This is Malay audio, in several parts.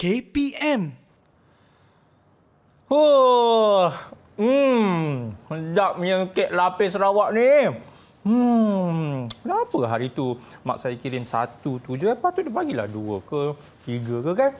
KPM. Sedap punya kek lapis Sarawak ni. Kenapa hari tu mak saya kirim satu tu je? Patut dia bagilah 2 ke 3 ke kan?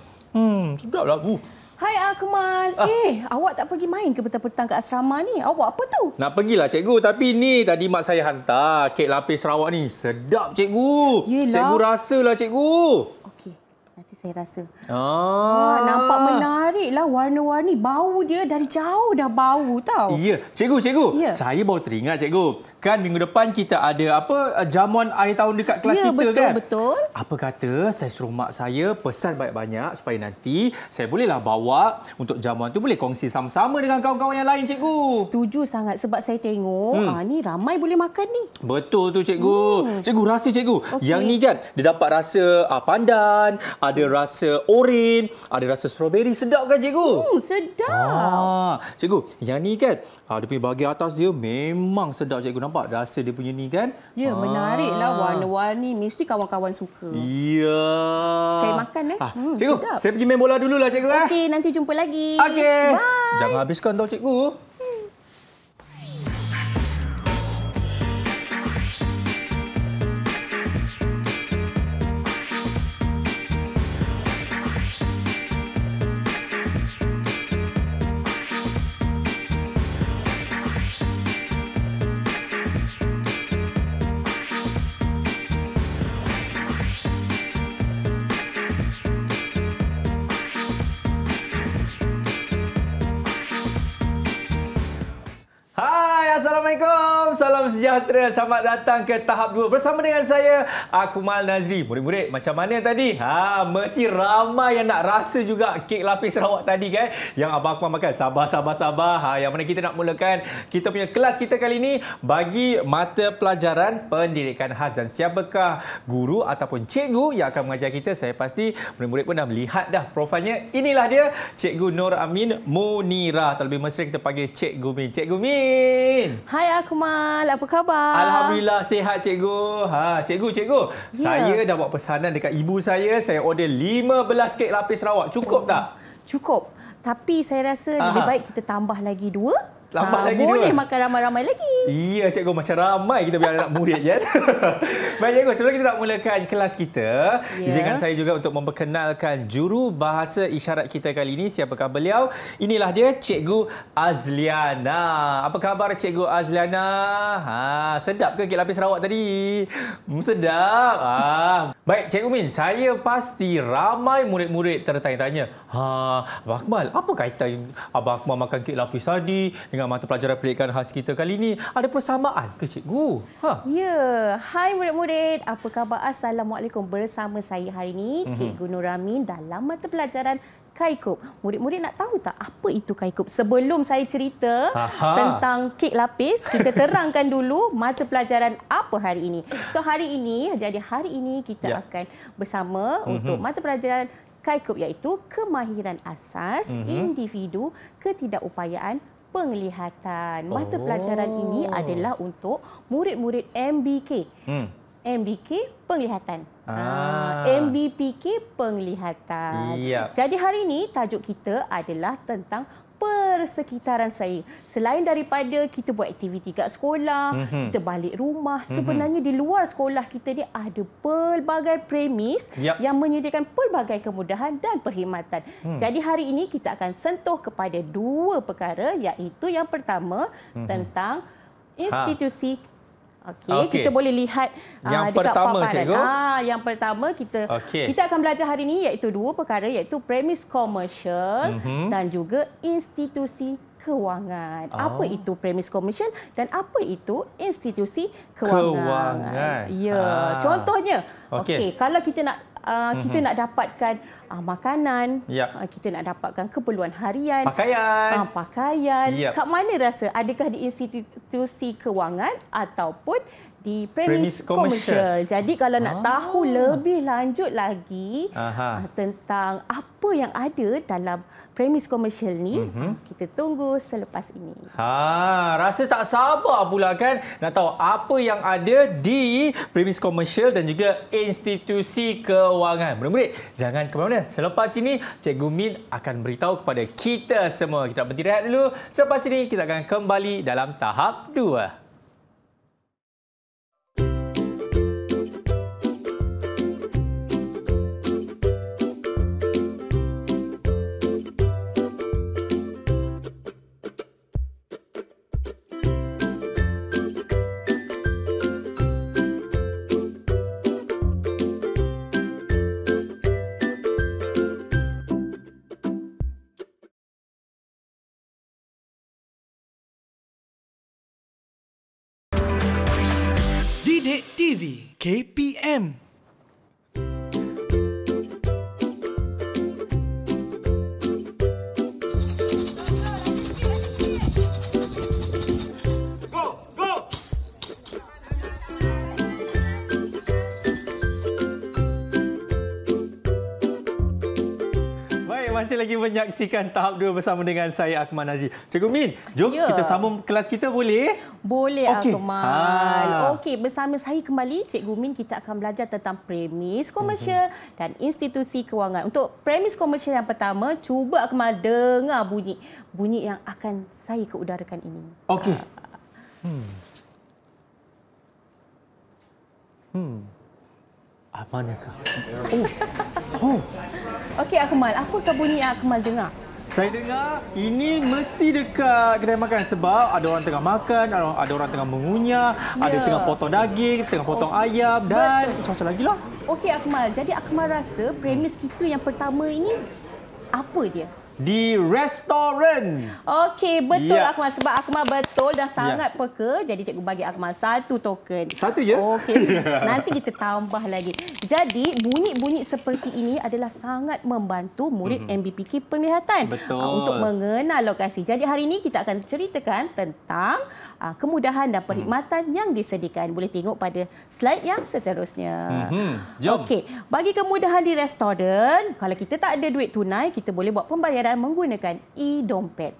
Sedaplah bu. Hai Akmal. Awak tak pergi main ke petang-petang kat asrama ni? Awak apa tu? Nak pergilah cikgu, tapi ni tadi mak saya hantar kek lapis Sarawak ni. Sedap cikgu. Yelah. Cikgu rasalah cikgu. Okey, nanti saya rasa. Nampak Nampak menarik lah warna-warni. Bau dia dari jauh dah bau tau. Ya, cikgu. Ya. Saya baru teringat cikgu. Kan minggu depan kita ada jamuan akhir tahun dekat kelas Ya, kita kan? betul. Apa kata saya suruh mak saya pesan banyak-banyak supaya nanti saya bolehlah bawa untuk jamuan tu boleh kongsi sama-sama dengan kawan-kawan yang lain cikgu. Setuju sangat sebab saya tengok ni ramai boleh makan ni. Betul tu cikgu. Cikgu rasa cikgu. Okey. Yang ni kan dia dapat rasa pandan, ada rasa oren, ada rasa strawberry. Sedap kan cikgu? Sedap. Cikgu, yang ni kan dia punya bahagian atas dia memang sedap cikgu. Nampak rasa dia punya ni kan? Ya, menariklah warna-warni. Mesti kawan-kawan suka. Ya. Saya makan Cikgu, sedap. saya pergi main bola dululah cikgu. Okey, nanti jumpa lagi. Okey. Bye. Jangan habiskan tau cikgu. Assalamualaikum. Salam sejahtera. Selamat datang ke tahap 2 bersama dengan saya Akmal Nazri. Murid-murid, macam mana tadi? Mesti ramai yang nak rasa juga kek lapis Sarawak tadi kan? Yang abang Akmal makan. Sabar. Yang mana kita nak mulakan kita punya kelas kita kali ini bagi mata pelajaran pendidikan khas. Dan siapakah guru ataupun cikgu yang akan mengajar kita? Saya pasti murid-murid pun dah melihat dah profilnya. Inilah dia, Cikgu Nur Amin Munirah. Terlebih mesra kita panggil Cikgu Min. Cikgu Min. Hai Akmal, apa khabar? Alhamdulillah sihat cikgu. Cikgu. Ya. Saya dah buat pesanan dekat ibu saya. Saya order 15 kek lapis Sarawak. Cukup tak? Cukup. Tapi saya rasa lebih baik kita tambah lagi 2. Tambah lagi boleh 2. makan ramai-ramai lagi. Iya cikgu, macam ramai kita biar anak murid kan. Baik cikgu, sebelum kita nak mulakan kelas kita, izinkan saya juga untuk memperkenalkan juru bahasa isyarat kita kali ini. Siapakah beliau? Inilah dia, Cikgu Azliana. Apa khabar Cikgu Azliana? Sedap ke kek lapis Sarawak tadi? Sedap. Baik Cikgu Min, saya pasti ramai murid-murid tertanya-tanya, Abang Akmal, apa kaitan Abang Akmal makan kek lapis tadi dengan mata pelajaran pendidikan khas kita kali ini? Ada persamaan ke cikgu? Ya. Hai murid-murid. Apa khabar? Assalamualaikum. Bersama saya hari ini, Cikgu Nur Amin dalam mata pelajaran Kaikub. Murid-murid nak tahu tak apa itu Kaikub? Sebelum saya cerita tentang kek lapis, kita terangkan dulu mata pelajaran apa hari ini. So hari ini kita akan bersama untuk mata pelajaran Kaikub, iaitu kemahiran asas individu ketidakupayaan penglihatan. Mata pelajaran ini adalah untuk murid-murid MBK. MBK penglihatan. MBPK penglihatan. Jadi hari ini tajuk kita adalah tentang persekitaran saya. Selain daripada kita buat aktiviti kat sekolah, kita balik rumah, sebenarnya di luar sekolah kita ni ada pelbagai premis yang menyediakan pelbagai kemudahan dan perkhidmatan. Jadi hari ini kita akan sentuh kepada 2 perkara, iaitu yang pertama tentang institusi. Okey, kita boleh lihat yang dekat pertama paparan. cikgu. Yang pertama kita akan belajar hari ini iaitu 2 perkara, iaitu premis komersial dan juga institusi kewangan. Apa itu premis komersial dan apa itu institusi kewangan? Ya, contohnya, kalau kita nak kita nak dapatkan makanan, kita nak dapatkan keperluan harian, pakaian. Kat mana rasa? Adakah di institusi kewangan ataupun di premis komersial? Jadi kalau nak tahu lebih lanjut lagi tentang apa yang ada dalam premis komersial ni, kita tunggu selepas ini. Rasa tak sabar pula kan nak tahu apa yang ada di premis komersial dan juga institusi kewangan. Murid-murid, jangan ke mana-mana. mana? Selepas ini, Cikgu Min akan beritahu kepada kita semua. Kita berhenti rehat dulu. Selepas ini, kita akan kembali dalam tahap 2. Didik TV KPM. Masih lagi menyaksikan tahap 2 bersama dengan saya Akmal Najib. Cikgu Min, jom kita sambung kelas kita boleh? Boleh Akmal. Okey, bersama saya kembali Cikgu Min, kita akan belajar tentang premis komersial dan institusi kewangan. Untuk premis komersial yang pertama, cuba Akmal dengar bunyi yang akan saya keudarakan ini. Okey. Manakah? Okey Akmal, apakah bunyi yang Akmal dengar? Saya dengar ini mesti dekat kedai makan sebab ada orang tengah makan, ada orang tengah mengunyah, ada tengah potong daging, tengah potong ayam dan macam-macam lagi lah. Okey Akmal, jadi Akmal rasa premis kita yang pertama ini apa dia? Di restoran. Okey, betul Akmal. Sebab Akmal betul dan sangat peka. Jadi cikgu bagi Akmal 1 token. 1 je? Okey, nanti kita tambah lagi. Jadi bunyi-bunyi seperti ini adalah sangat membantu murid MBPK penglihatan untuk mengenal lokasi. Jadi hari ini kita akan ceritakan tentang kemudahan dan perkhidmatan yang disediakan. Boleh tengok pada slide yang seterusnya. Jom. Okey, bagi kemudahan di restoran, kalau kita tak ada duit tunai, kita boleh buat pembayaran menggunakan e-dompet.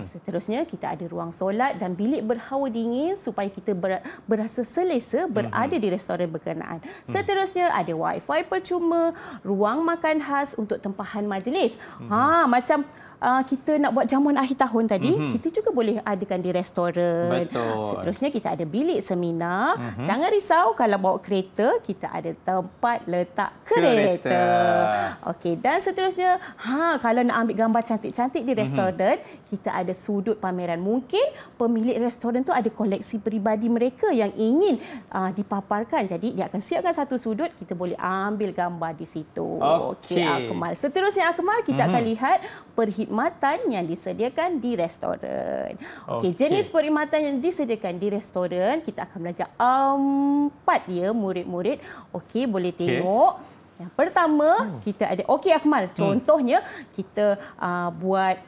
Seterusnya, kita ada ruang solat dan bilik berhawa dingin supaya kita berasa selesa berada di restoran berkenaan. Seterusnya, ada wifi percuma, ruang makan khas untuk tempahan majlis. Macam kita nak buat jamuan akhir tahun tadi, kita juga boleh adakan di restoran. Betul. Seterusnya kita ada bilik seminar. Jangan risau kalau bawa kereta, kita ada tempat letak kereta. Okey, dan seterusnya, kalau nak ambil gambar cantik-cantik di restoran, kita ada sudut pameran. Mungkin pemilik restoran tu ada koleksi peribadi mereka yang ingin dipaparkan. Jadi dia akan siapkan satu sudut, kita boleh ambil gambar di situ. Okey, Akmal. Seterusnya Akmal, kita akan lihat perkhidmatan yang disediakan di restoran. Okey, jenis perkhidmatan yang disediakan di restoran, kita akan belajar 4 ya murid-murid. Okey, boleh tengok. Yang pertama, kita ada Akmal, contohnya kita buat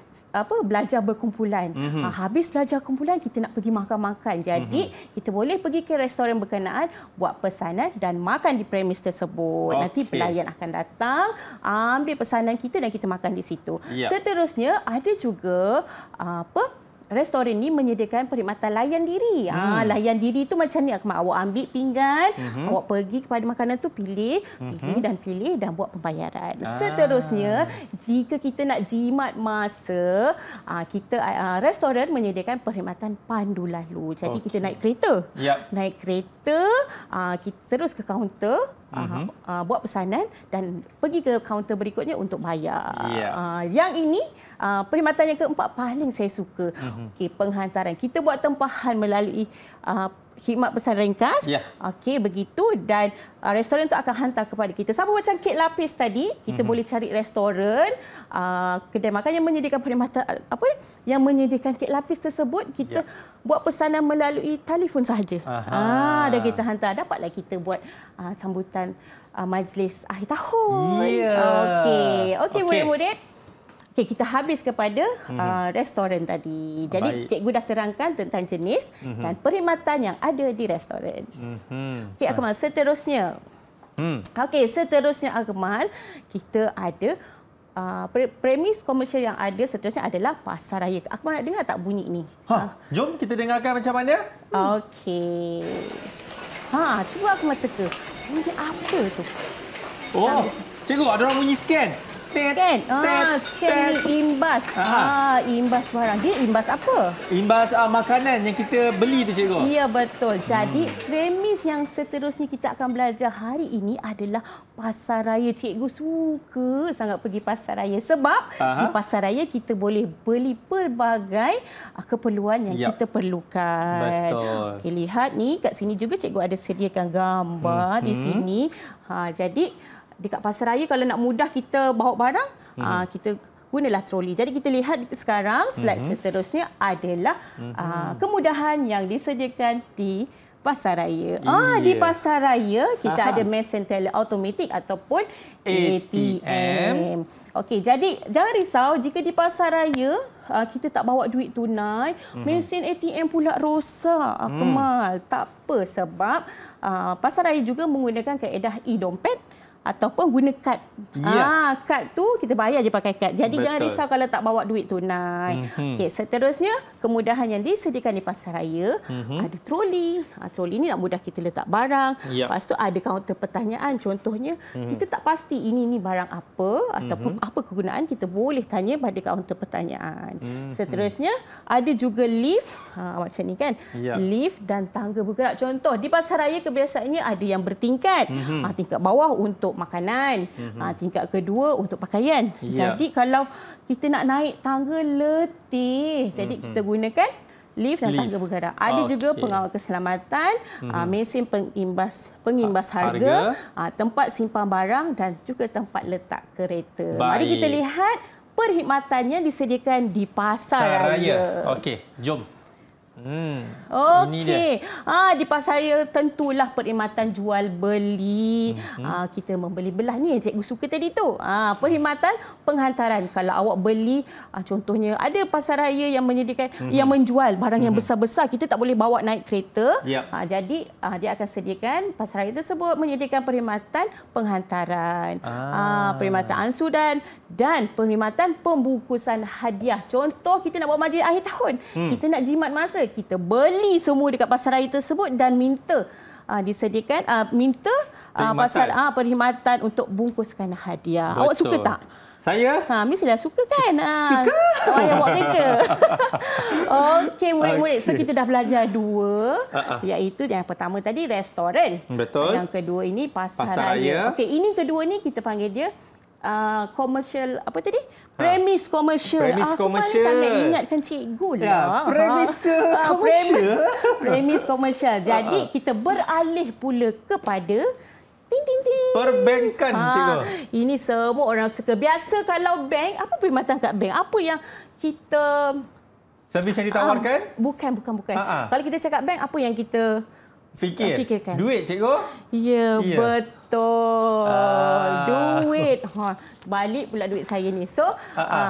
belajar berkumpulan. Habis belajar kumpulan, kita nak pergi makan-makan. Jadi, kita boleh pergi ke restoran berkenaan, buat pesanan dan makan di premis tersebut. Nanti pelayan akan datang, ambil pesanan kita dan kita makan di situ. Seterusnya, ada juga restoran ini menyediakan perkhidmatan layan diri. Layan diri itu macam ni, awak ambil pinggan, awak pergi kepada makanan tu, pilih dan buat pembayaran. Seterusnya, jika kita nak jimat masa, restoran menyediakan perkhidmatan pandu lalu. Jadi kita naik kereta. Naik kereta, kita terus ke kaunter, buat pesanan dan pergi ke kaunter berikutnya untuk bayar. Yang ini perkhidmatan yang keempat paling saya suka. Okey, penghantaran. Kita buat tempahan melalui khidmat pesan ringkas. Okey, begitu, dan restoran itu akan hantar kepada kita. Sama macam kek lapis tadi, kita boleh cari restoran, kedai makan yang menyediakan perkhidmatan yang menyediakan kek lapis tersebut, kita buat pesanan melalui telefon sahaja. Dan kita hantar. Dapatlah kita buat sambutan majlis akhir tahun. Okey, murid-murid. Okey, kita habis kepada restoran tadi. Jadi, cikgu dah terangkan tentang jenis dan perkhidmatan yang ada di restoran. Okey, Akmal, seterusnya. Okey, seterusnya Akmal, kita ada premis komersial yang ada seterusnya adalah pasar raya. Akmal nak dengar tak bunyi ni? Jom kita dengarkan macam mana. Okey. Cuba Akmal teka. Bunyi apa tu? Cikgu, ada orang bunyi scan. Scan. Scan imbas. Imbas barang. Dia imbas apa? Imbas makanan yang kita beli tu, cikgu. Ya, betul. Jadi, premis yang seterusnya kita akan belajar hari ini adalah pasar raya. Cikgu suka sangat pergi pasar raya sebab di pasar raya kita boleh beli pelbagai keperluan yang kita perlukan. Betul. Okay, lihat ni kat sini juga cikgu ada sediakan gambar di sini. Jadi dekat pasar raya kalau nak mudah kita bawa barang, kita gunalah troli. Jadi kita lihat sekarang slide seterusnya adalah kemudahan yang disediakan di pasar raya. Di pasar raya kita ada mesin tele automatik ataupun ATM. Okey, jadi jangan risau jika di pasar raya kita tak bawa duit tunai, mesin ATM pula rosak. Kemal, tak apa sebab pasar raya juga menggunakan kaedah e-dompet ataupun guna kad. Kad tu kita bayar je pakai kad. Jadi jangan risau kalau tak bawa duit tunai. Okey, seterusnya kemudahan yang disediakan di pasar raya ada troli. Troli ni nak mudah kita letak barang. Lepas tu ada kaunter pertanyaan. Contohnya kita tak pasti ini barang apa ataupun apa kegunaan, kita boleh tanya pada kaunter pertanyaan. Seterusnya ada juga lift. Macam ni kan. Lift dan tangga bergerak. Contoh di pasar raya kebiasaannya ada yang bertingkat. Tingkat bawah untuk makanan, tingkat kedua untuk pakaian. Jadi kalau kita nak naik tangga letih, jadi kita gunakan lift dan tangga bergerak. Ada juga pengawal keselamatan, mesin pengimbas harga, tempat simpan barang dan juga tempat letak kereta. Mari kita lihat perkhidmatan yang disediakan di pasar raya. Okey, jom. Okey. Di pasar raya tentulah perkhidmatan jual beli. Kita membeli belah ni yang cikgu suka tadi tu. Perkhidmatan penghantaran. Kalau awak beli, contohnya ada pasar raya yang menyediakan yang menjual barang yang besar-besar, kita tak boleh bawa naik kereta. Jadi dia akan sediakan, pasar raya tersebut menyediakan perkhidmatan penghantaran, perkhidmatan ansuran dan perkhidmatan pembungkusan hadiah. Contoh kita nak buat majlis akhir tahun, kita nak jimat masa, kita beli semua dekat pasar raya tersebut dan minta disediakan perkhidmatan untuk bungkuskan hadiah. Awak suka tak? Saya? Mestilah suka kan? Suka. Awak yang buat kerja. Okey, murid-murid. So, kita dah belajar dua. Iaitu yang pertama tadi, restoran. Betul. Yang kedua ini, pasar raya. Okey, ini kedua ni kita panggil dia komersial, apa tadi? Premis komersial. Premis komersial. Tak nak ingatkan cikgu lah. Premis komersial. Premis komersial. Jadi, kita beralih pula kepada perbankan, cikgu. Ini semua orang suka. Biasa kalau bank, apa perkhidmatan kat bank? Apa yang kita... Servis yang ditawarkan? Bukan. Kalau kita cakap bank, apa yang kita fikirkan? Duit, cikgu? Ya, betul. Duit. Balik pula duit saya ni. So,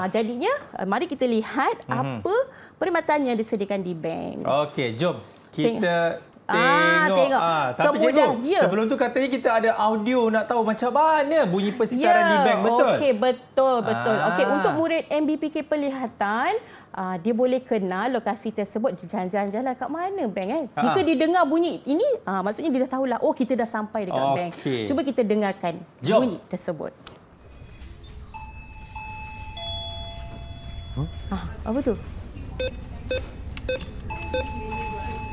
jadinya, mari kita lihat apa perkhidmatan yang disediakan di bank. Okey, jom. Kita... Tengok. Tapi cikgu, sebelum tu katanya kita ada audio nak tahu macam mana bunyi persekitaran di bank, betul? Okey, betul. Okey, untuk murid MBPK Pelihatan, dia boleh kenal lokasi tersebut, jalan-jalan kat mana bank. Jika didengar bunyi ini, maksudnya dia dah tahulah, kita dah sampai dekat bank. Cuba kita dengarkan bunyi tersebut. Apa tu?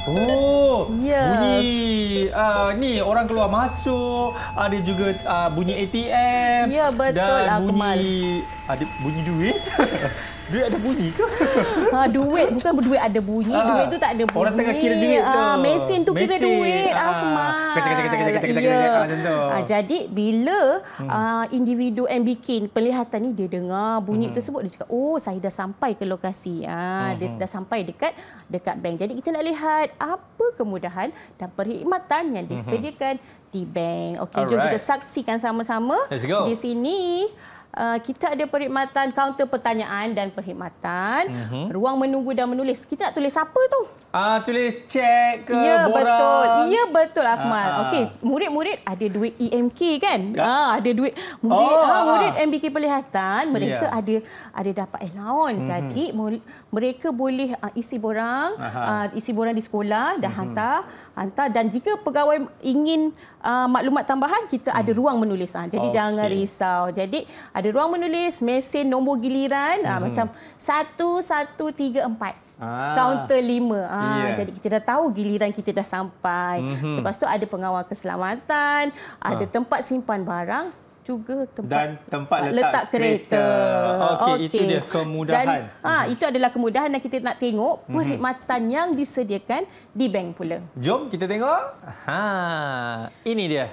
Bunyi ni orang keluar masuk, ada juga bunyi ATM. Ya, betul, dan bunyi ada bunyi duit. Duit ada bunyi ke? Duit bukan berduit ada bunyi. Duit tu tak ada bunyi. Orang tengah kira duit tu. Mesin tu kira duit. Jadi bila individu MBK Pelihatan ni dia dengar bunyi tersebut, dia cakap, saya dah sampai ke lokasi. Dia dah sampai dekat bank. Jadi kita nak lihat apa kemudahan dan perkhidmatan yang disediakan di bank. Okey, jom kita saksikan sama-sama. Let's go. Di sini kita ada perkhidmatan kaunter pertanyaan dan perkhidmatan ruang menunggu dan menulis. Kita nak tulis apa tu? Tulis cek ke borang. Betul. Ya, betul, Akmal. Okey, murid-murid ada duit EMK kan? Ada duit. Murid MBK Pelihatan, mereka ada dapat allowance. Jadi mereka boleh isi borang di sekolah dan hantar, dan jika pegawai ingin maklumat tambahan, kita ada ruang menulis. Jadi jangan risau. Jadi ada ruang menulis, mesin nombor giliran, macam 1134. Kaunter 5. Jadi kita dah tahu giliran kita dah sampai. Lepas tu ada pengawal keselamatan, ada tempat simpan barang, juga tempat letak kereta. Okey, itu dia kemudahan. Dan, itu adalah kemudahan dan kita nak tengok perkhidmatan yang disediakan di bank pula. Jom kita tengok. Ini dia.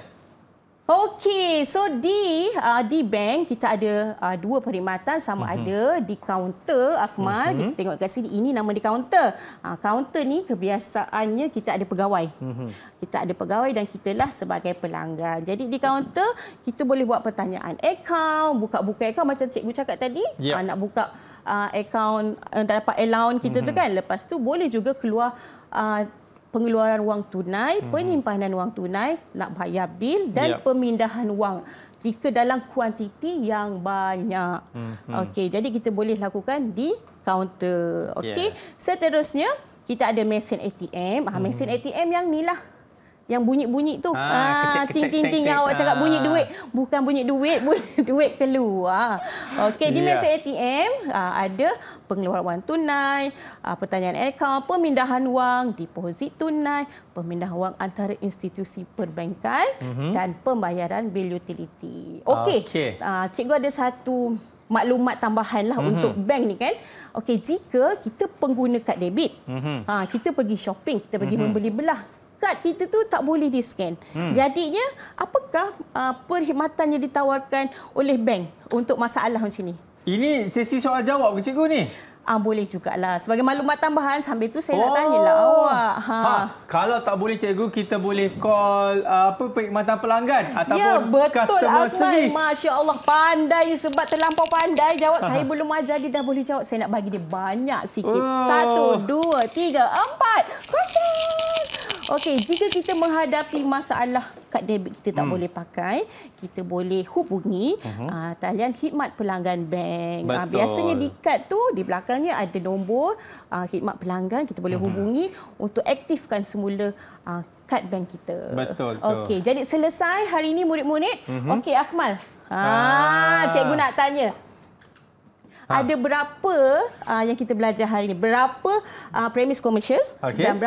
Okey, so di bank kita ada dua perkhidmatan, sama ada di kaunter Akmal. Kita tengok kat sini, ini nama di kaunter. Kaunter ni kebiasaannya kita ada pegawai. Kita ada pegawai dan kitalah sebagai pelanggan. Jadi di kaunter kita boleh buat pertanyaan akaun, buka akaun macam cikgu cakap tadi. Nak buka akaun dapat allowance kita tu kan. Lepas tu boleh juga keluar pengeluaran wang tunai, penyimpanan wang tunai, nak bayar bil dan pemindahan wang jika dalam kuantiti yang banyak. Okey, jadi kita boleh lakukan di kaunter. Okey. Seterusnya kita ada mesin ATM. Mesin ATM yang ni lah, yang bunyi-bunyi tu. Ting-ting-ting yang awak cakap bunyi duit. Bukan bunyi duit, duit keluar. Okey, di mesin ATM ada pengeluaran wang tunai, pertanyaan akaun, pemindahan wang, deposit tunai, pemindahan wang antara institusi perbankan dan pembayaran bil utility. Okey. Cikgu ada satu maklumat tambahan lah untuk bank ni kan. Okey, jika kita pengguna kad debit, kita pergi shopping, kita pergi membeli belah, kad kita tu tak boleh di-scan. Jadinya, apakah perkhidmatan yang ditawarkan oleh bank untuk masalah macam ni? Ini sesi soal jawab ke cikgu ni? Boleh jugalah. Sebagai maklumat tambahan, sambil tu saya nak tanyalah awak. Kalau tak boleh cikgu, kita boleh call perkhidmatan pelanggan ataupun customer service. Masya Allah, pandai sebab terlampau pandai jawab. Saya belum ajar, dia dah boleh jawab. Saya nak bagi dia banyak sikit. 1, 2, 3, 4. Kocok! Okey, jika kita menghadapi masalah kad debit kita tak boleh pakai, kita boleh hubungi talian khidmat pelanggan bank. Biasanya di kad tu, di belakangnya ada nombor khidmat pelanggan. Kita boleh hubungi untuk aktifkan semula kad bank kita. Betul. Okey, jadi selesai hari ini murid-murid. Okey, Akmal. Cikgu nak tanya. Ada berapa yang kita belajar hari ini? Berapa premis komersial dan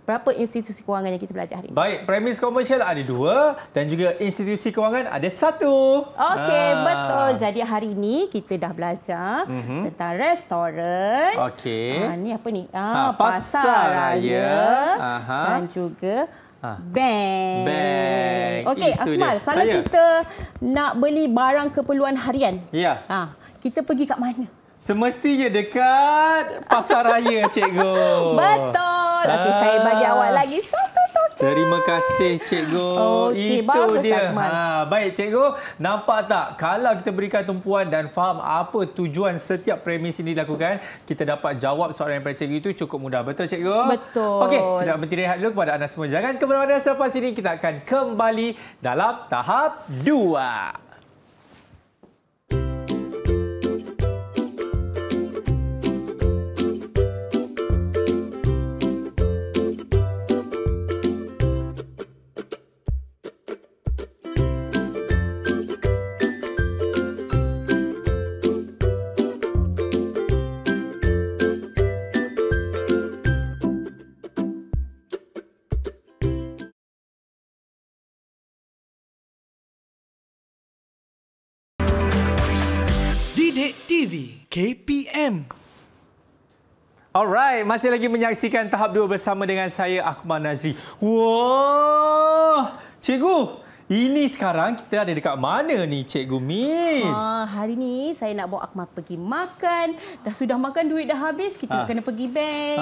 berapa institusi kewangan yang kita belajar hari ini? Baik, premis komersial ada 2 dan juga institusi kewangan ada 1. Okey, betul. Jadi hari ini kita dah belajar tentang restoran. Okey. Ni apa ni? Pasar Raya. Dan juga bank. Okey, Itu Akmal, kalau kita nak beli barang keperluan harian, kita pergi kat mana? Semestinya dekat Pasar Raya, cikgu. Betul. Okey, saya bagi awak lagi satu token. Terima kasih, cikgu. Okey, itu bagus, dia. Akmal. Baik, cikgu. Nampak tak? Kalau kita berikan tumpuan dan faham apa tujuan setiap premis ini dilakukan, kita dapat jawab soalan daripada cikgu itu cukup mudah. Betul, cikgu? Betul. Okey, kita nak berhenti rehat dulu kepada anda semua. Jangan ke mana-mana, selepas ini kita akan kembali dalam tahap 2. Didik TV KPM. Alright, masih lagi menyaksikan tahap 2 bersama dengan saya, Akmal Nazri. Wah, cikgu, ini sekarang kita ada dekat mana ni, Cikgu Mi? Hari ni saya nak bawa Akmal pergi makan. Dah sudah makan, duit dah habis, kita kena pergi bank.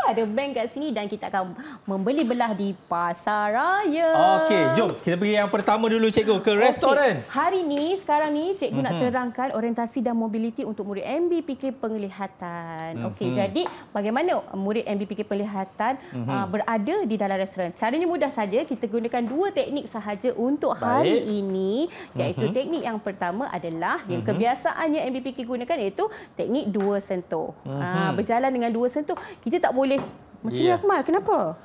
Ada bank kat sini dan kita akan membeli belah di Pasar Raya. Okey, jom kita pergi yang pertama dulu, Cikgu, ke restoran. Hari ni, sekarang ni, Cikgu nak terangkan orientasi dan mobiliti untuk murid MBPK Penglihatan. Okey, jadi bagaimana murid MBPK Penglihatan berada di dalam restoran? Caranya mudah saja, kita gunakan 2 teknik sahaja untuk hari ini, iaitu teknik yang pertama adalah yang kebiasaannya MBPK gunakan, iaitu teknik 2 sentuh. Berjalan dengan 2 sentuh. Kita tak boleh Macam ni Akmal, kenapa?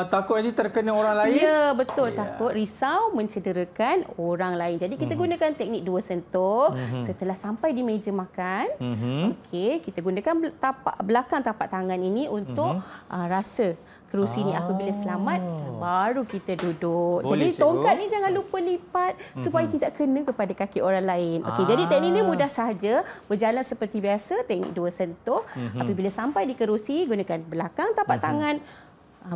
Takut nanti terkena orang lain? Ya, betul. Takut risau mencederakan orang lain. Jadi kita gunakan teknik dua sentuh. Setelah sampai di meja makan, okey, kita gunakan belakang tapak tangan ini untuk rasa kerusi ni apabila selamat, baru kita duduk. Boleh, jadi tongkat ni jangan lupa lipat supaya tidak kena kepada kaki orang lain. Okey, jadi teknik ni mudah sahaja, berjalan seperti biasa, teknik dua sentuh. Apabila sampai di kerusi, gunakan belakang tapak tangan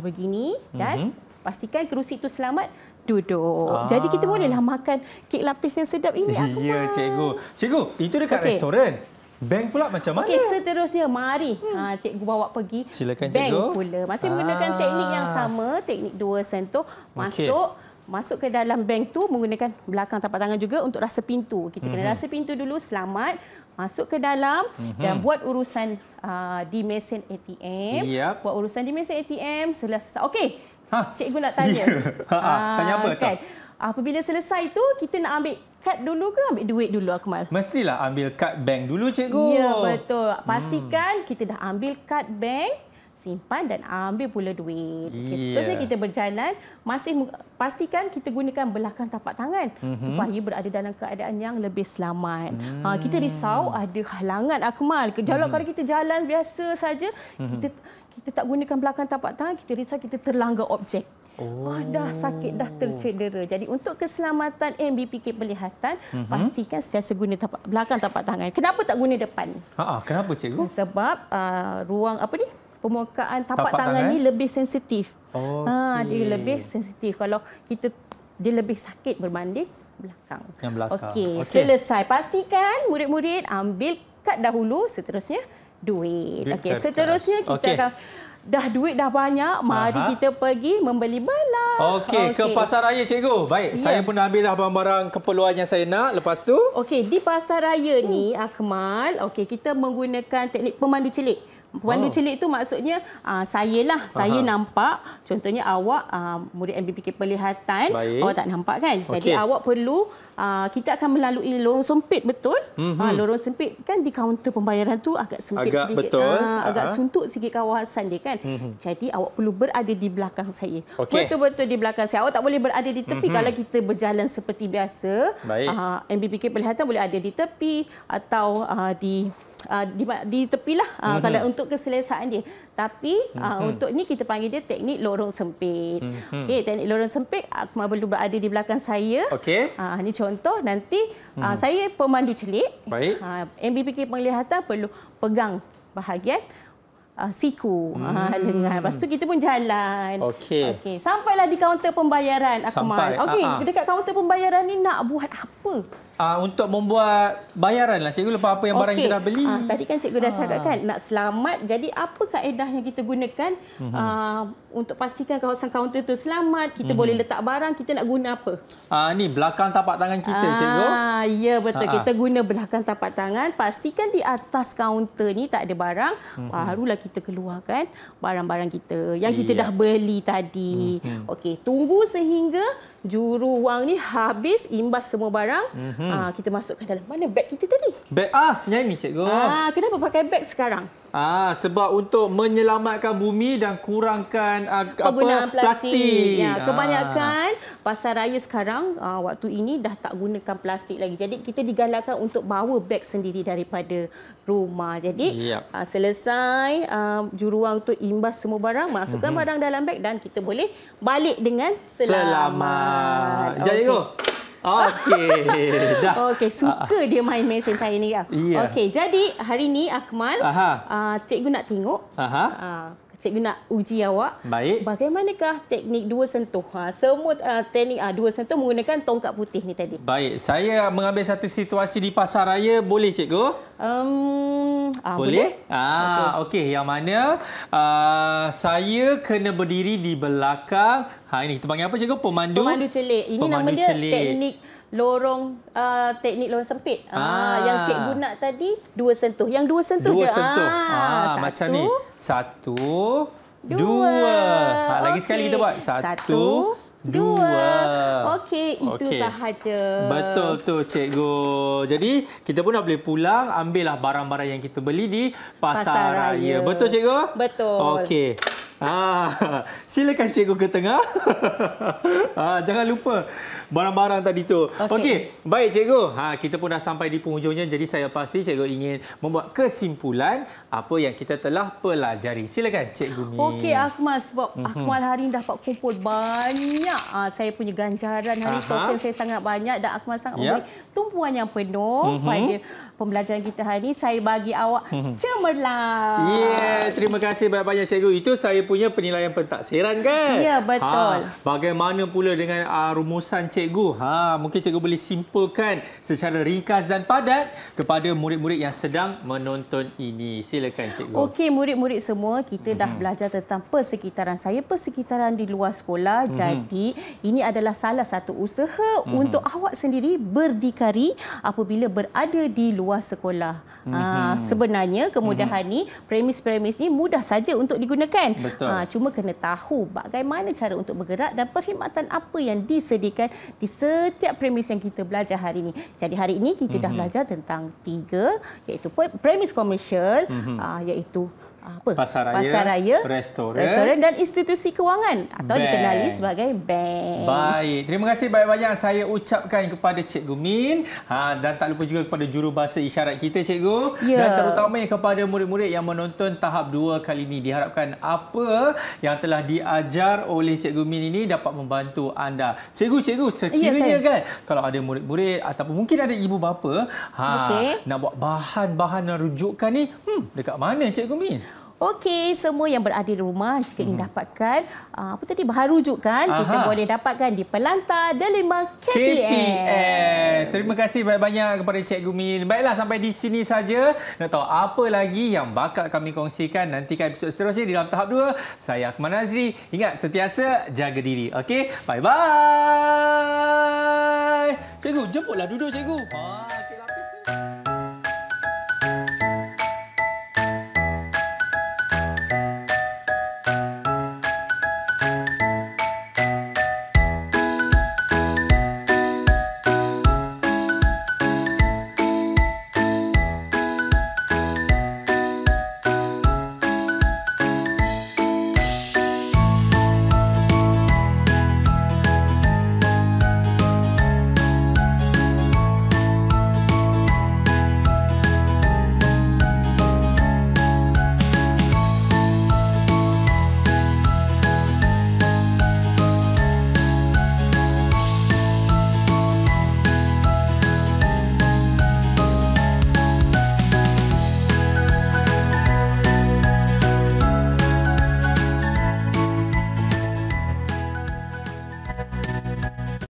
begini dan pastikan kerusi itu selamat, duduk. Jadi kita bolehlah makan kek lapis yang sedap ini. Ya, cikgu. Cikgu, itu dekat restoran. Bank pula macam mana? Okey, seterusnya mari cikgu bawa pergi silakan, bank cikgu. pula. Masih menggunakan teknik yang sama, teknik dua sentuh. Masuk ke dalam bank tu menggunakan belakang tapak tangan juga untuk rasa pintu. Kita kena rasa pintu dulu, selamat. Masuk ke dalam dan buat urusan di mesin ATM. Buat urusan di mesin ATM selesai. Okey, cikgu nak tanya. Tanya apa kan? Apabila selesai tu, kita nak ambil kad dulu ke ambil duit dulu, Akmal? Mestilah ambil kad bank dulu, cikgu. Ya, betul. Pastikan kita dah ambil kad bank, simpan dan ambil pula duit. Seterusnya kita berjalan, masih pastikan kita gunakan belakang tapak tangan supaya berada dalam keadaan yang lebih selamat. Kita risau ada halangan, Akmal. Kalau kita jalan biasa saja, kita tak gunakan belakang tapak tangan, kita risau kita terlanggar objek. Dah sakit, dah tercedera. Jadi untuk keselamatan MBPK Penglihatan, pastikan sentiasa guna belakang tapak tangan. Kenapa tak guna depan? Kenapa, cikgu? Sebab ruang permukaan tapak tangan ni lebih sensitif. Dia lebih sensitif. Kalau dia lebih sakit berbanding belakang. Yang belakang. Okey, selesai. Pastikan murid-murid ambil kad dahulu, seterusnya duit. Okey, seterusnya kita akan duit dah banyak, mari kita pergi membeli barang. Okey, ke pasar raya, cikgu. Baik, saya pun dah ambil dah barang-barang keperluan yang saya nak. Lepas tu? Okey, di pasar raya ni, Akmal, kita menggunakan teknik pemandu celik. Pemandu celik itu maksudnya saya nampak, contohnya awak murid MBPK Penglihatan, awak tak nampak kan? Jadi awak perlu, kita akan melalui lorong sempit, betul? Lorong sempit kan di kaunter pembayaran tu agak sempit sedikit. Agak suntuk sikit kawasan dia kan. Jadi awak perlu berada di belakang saya. Betul-betul di belakang saya. Awak tak boleh berada di tepi. Kalau kita berjalan seperti biasa, MBPK Penglihatan boleh ada di tepi atau di tepilah kalau untuk keselesaan dia. Tapi untuk ni kita panggil dia teknik lorong sempit. Okey, teknik lorong sempit Akmal perlu berada di belakang saya. Ini contoh nanti saya pemandu celik. MBPK Penglihatan perlu pegang bahagian siku lengan. Lepas tu kita pun jalan. Okey. Sampailah di kaunter pembayaran, Akmal. Okey, dekat kaunter pembayaran ni nak buat apa? Untuk membuat bayaran lah, cikgu, lepas apa yang barang kita dah beli. Tadi kan cikgu dah cakap kan, nak selamat. Jadi apa kaedah yang kita gunakan untuk pastikan kawasan kaunter itu selamat? Kita boleh letak barang, kita nak guna apa? Ni belakang tapak tangan kita, cikgu. Ya, betul. Kita guna belakang tapak tangan. Pastikan di atas kaunter ni tak ada barang. Barulah kita keluarkan barang-barang kita yang kita dah beli tadi. Okey, tunggu sehingga juru wang ni habis imbas semua barang. Kita masukkan dalam mana beg kita tadi? Beg yang ni, cikgu. Kenapa pakai beg sekarang? Sebab untuk menyelamatkan bumi dan kurangkan penggunaan plastik. Kebanyakan pasar raya sekarang waktu ini dah tak gunakan plastik lagi. Jadi kita digalakkan untuk bawa beg sendiri daripada rumah. Jadi selesai juruang untuk imbas semua barang, masukkan barang dalam beg dan kita boleh balik dengan selamat. Jadi cikgu. Okey, suka dia main mesin saya ni. Okey, jadi hari ni Akmal, cikgu nak tengok. Cikgu nak uji awak. Baik. Bagaimanakah teknik dua sentuh? Semua teknik dua sentuh menggunakan tongkat putih ni tadi. Baik, saya mengambil satu situasi di pasar raya, boleh, cikgu? Boleh. Okey, yang mana saya kena berdiri di belakang. Ini kita panggil apa, cikgu? Pemandu celik. Ini nama dia teknik lorong sempit. Yang cikgu nak tadi dua sentuh. Yang dua sentuh je. Macam ni. 1, 2. Lagi sekali kita buat. 1, Okey, itu sahaja. Betul tu cikgu. Jadi kita pun dah boleh pulang, ambillah barang-barang yang kita beli di Pasar Raya. Betul cikgu? Betul. Okey. Silakan cikgu ke tengah. Jangan lupa barang-barang tadi tu. Okey, baik cikgu. Kita pun dah sampai di penghujungnya. Jadi saya pasti cikgu ingin membuat kesimpulan apa yang kita telah pelajari. Silakan cikgu Min. Okey Akmal, sebab Akmal hari ini dapat kumpul banyak saya punya ganjaran hari token saya sangat banyak dan Akmal sangat memberi tumpuan yang penuh pada pembelajaran kita hari ini. Saya bagi awak cemerlang. Terima kasih banyak-banyak cikgu. Itu saya punya penilaian pentaksiran kan? Ya, betul. Bagaimana pula dengan rumusan cikgu? Mungkin cikgu boleh simpulkan secara ringkas dan padat kepada murid-murid yang sedang menonton ini. Silakan cikgu. Okey, murid-murid semua, kita dah belajar tentang persekitaran. Saya persekitaran di luar sekolah. Jadi, ini adalah salah satu usaha untuk awak sendiri berdikari apabila berada di luar sekolah. Sebenarnya kemudahan ni, premis-premis ni mudah saja untuk digunakan. Cuma kena tahu bagaimana cara untuk bergerak dan perkhidmatan apa yang disediakan di setiap premis yang kita belajar hari ini. Jadi hari ini kita dah belajar tentang 3, iaitu premis komersial, iaitu Pasar Raya, restoran dan institusi kewangan atau dikenali sebagai bank. Baik, terima kasih banyak-banyak saya ucapkan kepada Cikgu Min dan tak lupa juga kepada jurubahasa isyarat kita cikgu dan terutamanya kepada murid-murid yang menonton tahap 2 kali ini. Diharapkan apa yang telah diajar oleh Cikgu Min ini dapat membantu anda. Cikgu, sekiranya kan kalau ada murid-murid ataupun mungkin ada ibu bapa nak buat bahan-bahan rujukan ni, dekat mana Cikgu Min? Okey, semua yang berada di rumah jika ingin dapatkan bahan rujukan, kita boleh dapatkan di Pelantar Delima KPM. Terima kasih banyak-banyak kepada Cikgu Min. Baiklah, sampai di sini saja. Nak tahu apa lagi yang bakal kami kongsikan, nantikan episod seterusnya di dalam tahap 2. Saya Akmal Nazri. Ingat, sentiasa jaga diri. Okey, bye-bye. Cikgu, jemputlah duduk cikgu.